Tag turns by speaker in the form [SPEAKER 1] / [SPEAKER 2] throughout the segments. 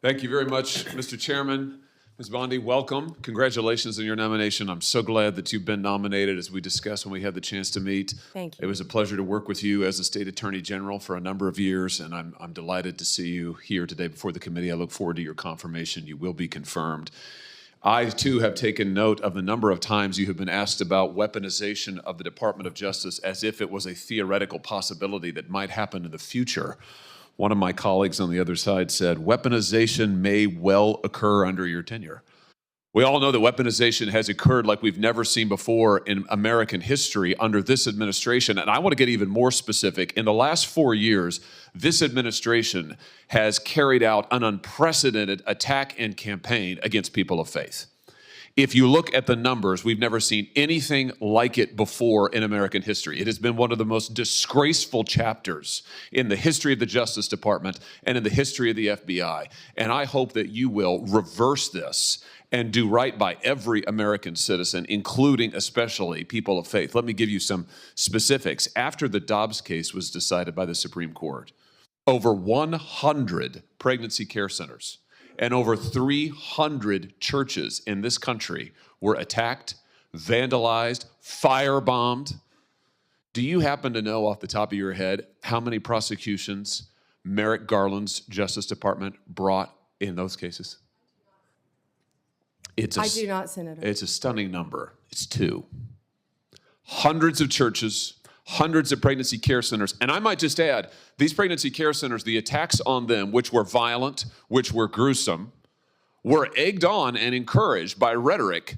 [SPEAKER 1] Thank you very much, Mr. Chairman. Ms. Bondi, welcome. Congratulations on your nomination. I'm so glad that you've been nominated, as we discussed when we had the chance to meet.
[SPEAKER 2] Thank you.
[SPEAKER 1] It was a pleasure to work with you as a State Attorney General for a number of years, and I'm delighted to see you here today before the committee. I look forward to your confirmation. You will be confirmed. I, too, have taken note of the number of times you have been asked about weaponization of the Department of Justice as if it was a theoretical possibility that might happen in the future. One of my colleagues on the other side said, weaponization may well occur under your tenure. We all know that weaponization has occurred like we've never seen before in American history under this administration. And I want to get even more specific. In the last 4 years, this administration has carried out an unprecedented attack and campaign against people of faith. If you look at the numbers, we've never seen anything like it before in American history. It has been one of the most disgraceful chapters in the history of the Justice Department and in the history of the FBI. And I hope that you will reverse this and do right by every American citizen, including especially people of faith. Let me give you some specifics. After the Dobbs case was decided by the Supreme Court, over 100 pregnancy care centers and over 300 churches in this country were attacked, vandalized, firebombed. Do you happen to know off the top of your head how many prosecutions Merrick Garland's Justice Department brought in those cases?
[SPEAKER 2] I do not, Senator.
[SPEAKER 1] It's a stunning number. It's 2. Hundreds of churches, hundreds of pregnancy care centers. And I might just add, these pregnancy care centers, the attacks on them, which were violent, which were gruesome, were egged on and encouraged by rhetoric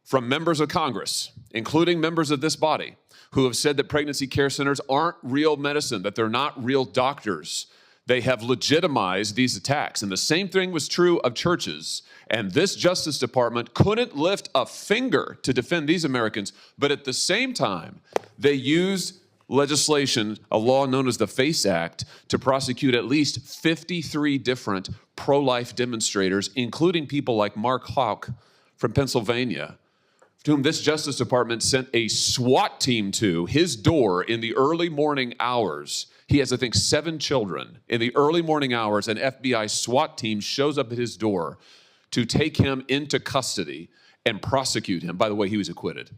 [SPEAKER 1] from members of Congress, including members of this body, who have said that pregnancy care centers aren't real medicine, that they're not real doctors. They have legitimized these attacks. And the same thing was true of churches. And this Justice Department couldn't lift a finger to defend these Americans, but at the same time, they used legislation, a law known as the FACE Act, to prosecute at least 53 different pro-life demonstrators, including people like Mark Hawk from Pennsylvania, to whom this Justice Department sent a SWAT team to his door in the early morning hours. He has, I think, 7 children. In the early morning hours, an FBI SWAT team shows up at his door to take him into custody and prosecute him. By the way, he was acquitted.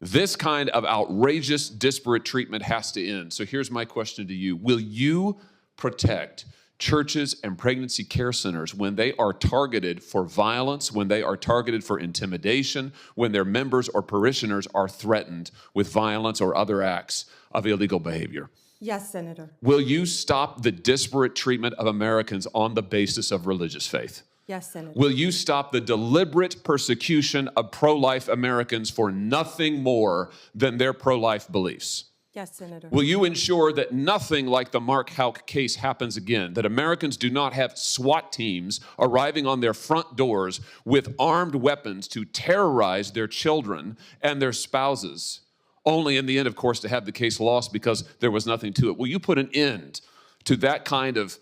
[SPEAKER 1] This kind of outrageous, disparate treatment has to end. So here's my question to you. Will you protect churches and pregnancy care centers when they are targeted for violence, when they are targeted for intimidation, when their members or parishioners are threatened with violence or other acts of illegal behavior?
[SPEAKER 2] Yes, Senator.
[SPEAKER 1] Will you stop the disparate treatment of Americans on the basis of religious faith?
[SPEAKER 2] Yes, Senator.
[SPEAKER 1] Will you stop the deliberate persecution of pro-life Americans for nothing more than their pro-life beliefs?
[SPEAKER 2] Yes, Senator.
[SPEAKER 1] Will you ensure that nothing like the Mark Houck case happens again, that Americans do not have SWAT teams arriving on their front doors with armed weapons to terrorize their children and their spouses, only in the end, of course, to have the case lost because there was nothing to it? Will you put an end to that kind of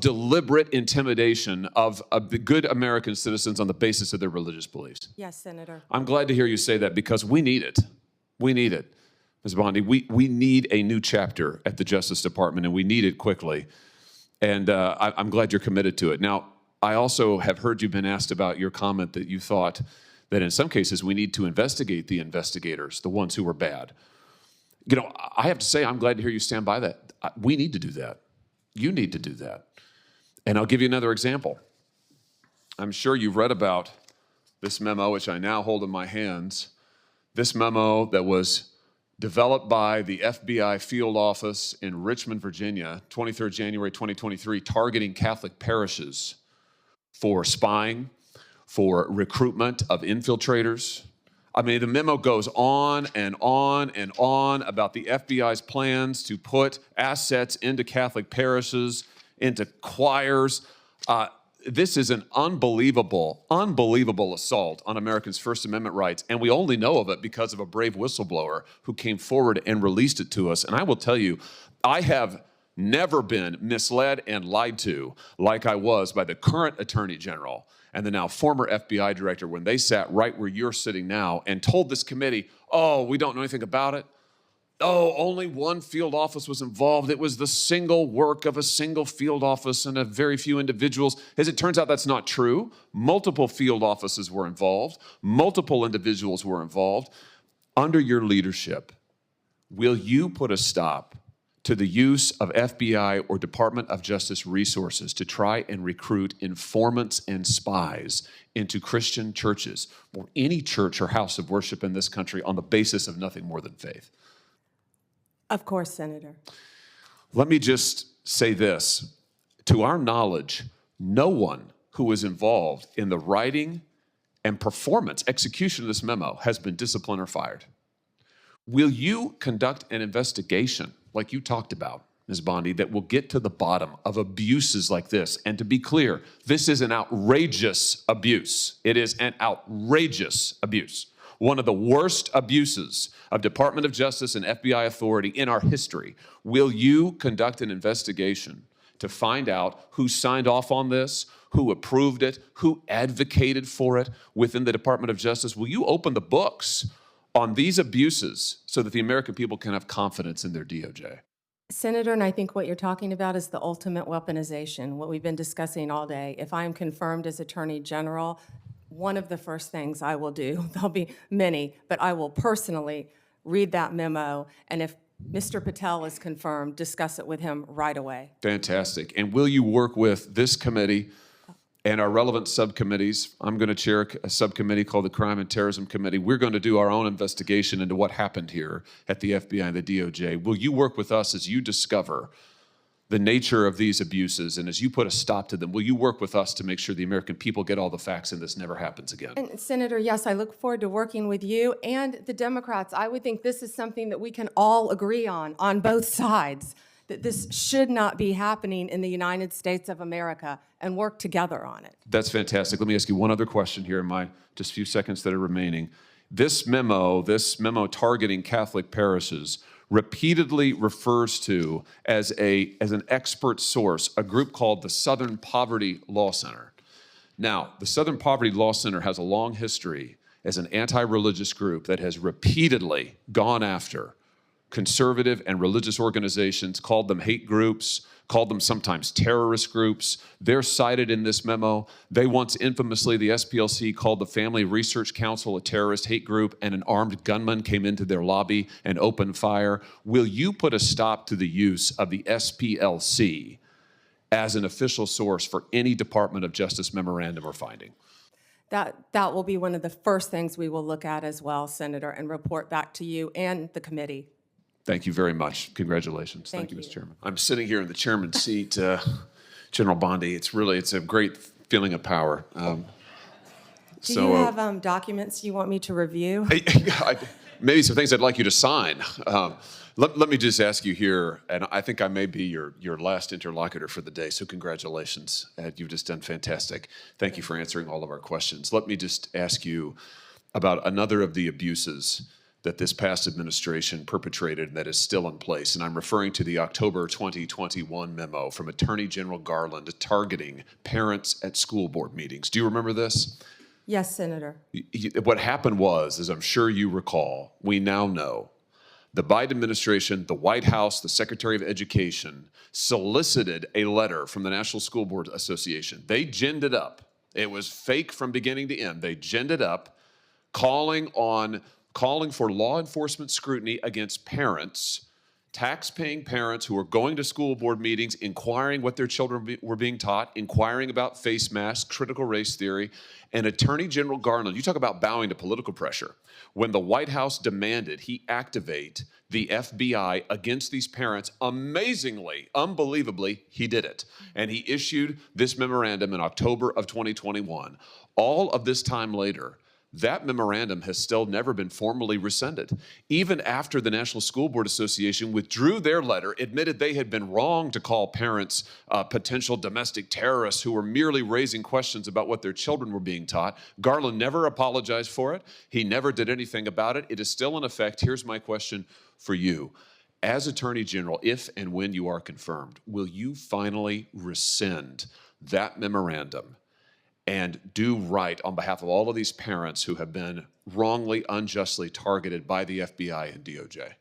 [SPEAKER 1] deliberate intimidation of the good American citizens on the basis of their religious beliefs?
[SPEAKER 2] Yes, Senator.
[SPEAKER 1] I'm glad to hear you say that because we need it. We need it. Ms. Bondi, we need a new chapter at the Justice Department, and we need it quickly. And I'm glad you're committed to it. Now, I also have heard you've been asked about your comment that you thought that in some cases we need to investigate the investigators, the ones who were bad. You know, I have to say I'm glad to hear you stand by that. We need to do that. You need to do that. And I'll give you another example. I'm sure you've read about this memo, which I now hold in my hands. This memo that was developed by the FBI field office in Richmond, Virginia, 23rd January 2023, targeting Catholic parishes for spying, for recruitment of infiltrators. I mean, the memo goes on and on and on about the FBI's plans to put assets into Catholic parishes, into choirs. This is an unbelievable, unbelievable assault on Americans' First Amendment rights, and we only know of it because of a brave whistleblower who came forward and released it to us. And I will tell you, I have never been misled and lied to like I was by the current Attorney General and the now former FBI Director when they sat right where you're sitting now and told this committee, oh, we don't know anything about it. Oh, only one field office was involved. It was the single work of a single field office and a very few individuals. As it turns out, that's not true. Multiple field offices were involved. Multiple individuals were involved. Under your leadership, will you put a stop to the use of FBI or Department of Justice resources to try and recruit informants and spies into Christian churches or any church or house of worship in this country on the basis of nothing more than faith?
[SPEAKER 2] Of course, Senator.
[SPEAKER 1] Let me just say this. To our knowledge, no one who was involved in the writing and performance, execution of this memo has been disciplined or fired. Will you conduct an investigation like you talked about, Ms. Bondi, that will get to the bottom of abuses like this? And to be clear, this is an outrageous abuse. It is an outrageous abuse. One of the worst abuses of Department of Justice and FBI authority in our history. Will you conduct an investigation to find out who signed off on this, who approved it, who advocated for it within the Department of Justice? Will you open the books on these abuses so that the American people can have confidence in their DOJ?
[SPEAKER 2] Senator, and I think what you're talking about is the ultimate weaponization, what we've been discussing all day. If I am confirmed as Attorney General, one of the first things I will do, there'll be many, but I will personally read that memo, and if Mr. Patel is confirmed, discuss it with him right away.
[SPEAKER 1] Fantastic. And will you work with this committee and our relevant subcommittees? I'm going to chair a subcommittee called the Crime and Terrorism Committee. We're going to do our own investigation into what happened here at the FBI and the DOJ. Will you work with us as you discover the nature of these abuses, and as you put a stop to them, will you work with us to make sure the American people get all the facts and this never happens again?
[SPEAKER 2] And Senator, yes, I look forward to working with you and the Democrats. I would think this is something that we can all agree on both sides, that this should not be happening in the United States of America, and work together on it.
[SPEAKER 1] That's fantastic. Let me ask you one other question here in my just few seconds that are remaining. This memo targeting Catholic parishes repeatedly refers to as an expert source a group called the Southern Poverty Law Center. Now, the Southern Poverty Law Center has a long history as an anti-religious group that has repeatedly gone after conservative and religious organizations, called them hate groups, called them sometimes terrorist groups. They're cited in this memo. They once infamously, the SPLC called the Family Research Council a terrorist hate group, and an armed gunman came into their lobby and opened fire. Will you put a stop to the use of the SPLC as an official source for any Department of Justice memorandum or finding?
[SPEAKER 2] That will be one of the first things we will look at as well, Senator, and report back to you and the committee.
[SPEAKER 1] Thank you very much. Congratulations. Thank you, Mr. Chairman. I'm sitting here in the chairman's seat, General Bondi. It's a great feeling of power.
[SPEAKER 2] Do you have documents you want me to review?
[SPEAKER 1] Maybe some things I'd like you to sign. Let me just ask you here, and I think I may be your last interlocutor for the day, so congratulations. You've just done fantastic. Thank you for answering all of our questions. Let me just ask you about another of the abuses that this past administration perpetrated and that is still in place. And I'm referring to the October 2021 memo from Attorney General Garland targeting parents at school board meetings. Do you remember this?
[SPEAKER 2] Yes, Senator.
[SPEAKER 1] What happened was, as I'm sure you recall, we now know the Biden administration, the White House, the Secretary of Education solicited a letter from the National School Board Association. They ginned it up. It was fake from beginning to end. They ginned it up, calling for law enforcement scrutiny against parents, tax-paying parents who were going to school board meetings, inquiring what their children were being taught, inquiring about face masks, critical race theory. And Attorney General Garland, you talk about bowing to political pressure. When the White House demanded he activate the FBI against these parents, amazingly, unbelievably, he did it. And he issued this memorandum in October of 2021. All of this time later, that memorandum has still never been formally rescinded. Even after the National School Board Association withdrew their letter, admitted they had been wrong to call parents potential domestic terrorists who were merely raising questions about what their children were being taught, Garland never apologized for it. He never did anything about it. It is still in effect. Here's my question for you. As Attorney General, if and when you are confirmed, will you finally rescind that memorandum and do right on behalf of all of these parents who have been wrongly, unjustly targeted by the FBI and DOJ?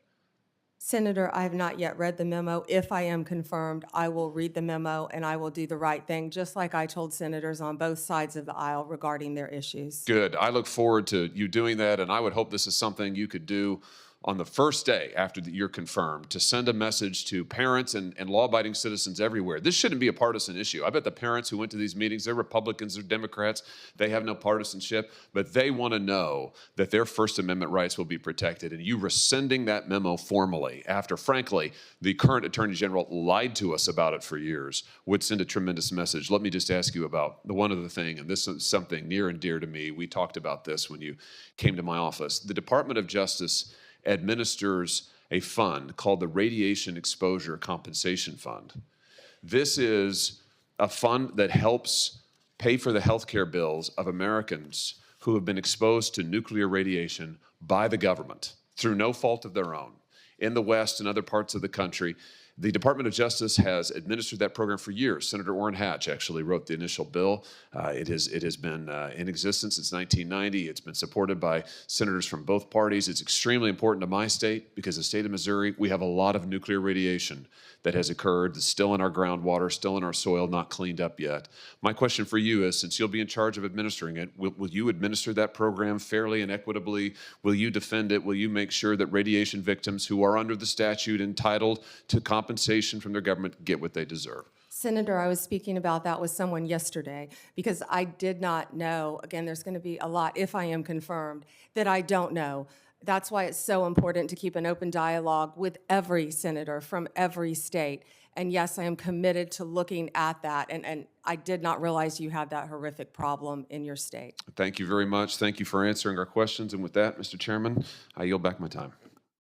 [SPEAKER 2] Senator, I have not yet read the memo. If I am confirmed, I will read the memo and I will do the right thing, just like I told senators on both sides of the aisle regarding their issues.
[SPEAKER 1] Good. I look forward to you doing that, and I would hope this is something you could do on the first day after you're confirmed to send a message to parents and law-abiding citizens everywhere. This shouldn't be a partisan issue. I bet the parents who went to these meetings, they're Republicans, they're Democrats, they have no partisanship, but they want to know that their First Amendment rights will be protected. And you rescinding that memo formally after, frankly, the current Attorney General lied to us about it for years would send a tremendous message. Let me just ask you about the one other thing, and this is something near and dear to me. We talked about this when you came to my office. The Department of Justice administers a fund called the Radiation Exposure Compensation Fund. This is a fund that helps pay for the health care bills of Americans who have been exposed to nuclear radiation by the government through no fault of their own. In the West and other parts of the country, the Department of Justice has administered that program for years. Senator Orrin Hatch actually wrote the initial bill. It has been in existence since 1990. It's been supported by senators from both parties. It's extremely important to my state because the state of Missouri, we have a lot of nuclear radiation that has occurred, that's still in our groundwater, still in our soil, not cleaned up yet. My question for you is, since you'll be in charge of administering it, will you administer that program fairly and equitably? Will you defend it? Will you make sure that radiation victims who are under the statute entitled to compensation from their government get what they deserve?
[SPEAKER 2] Senator, I was speaking about that with someone yesterday because I did not know, again, there's going to be a lot, if I am confirmed, that I don't know. That's why it's so important to keep an open dialogue with every senator from every state. And yes, I am committed to looking at that. And I did not realize you had that horrific problem in your state.
[SPEAKER 1] Thank you very much. Thank you for answering our questions. And with that, Mr. Chairman, I yield back my time.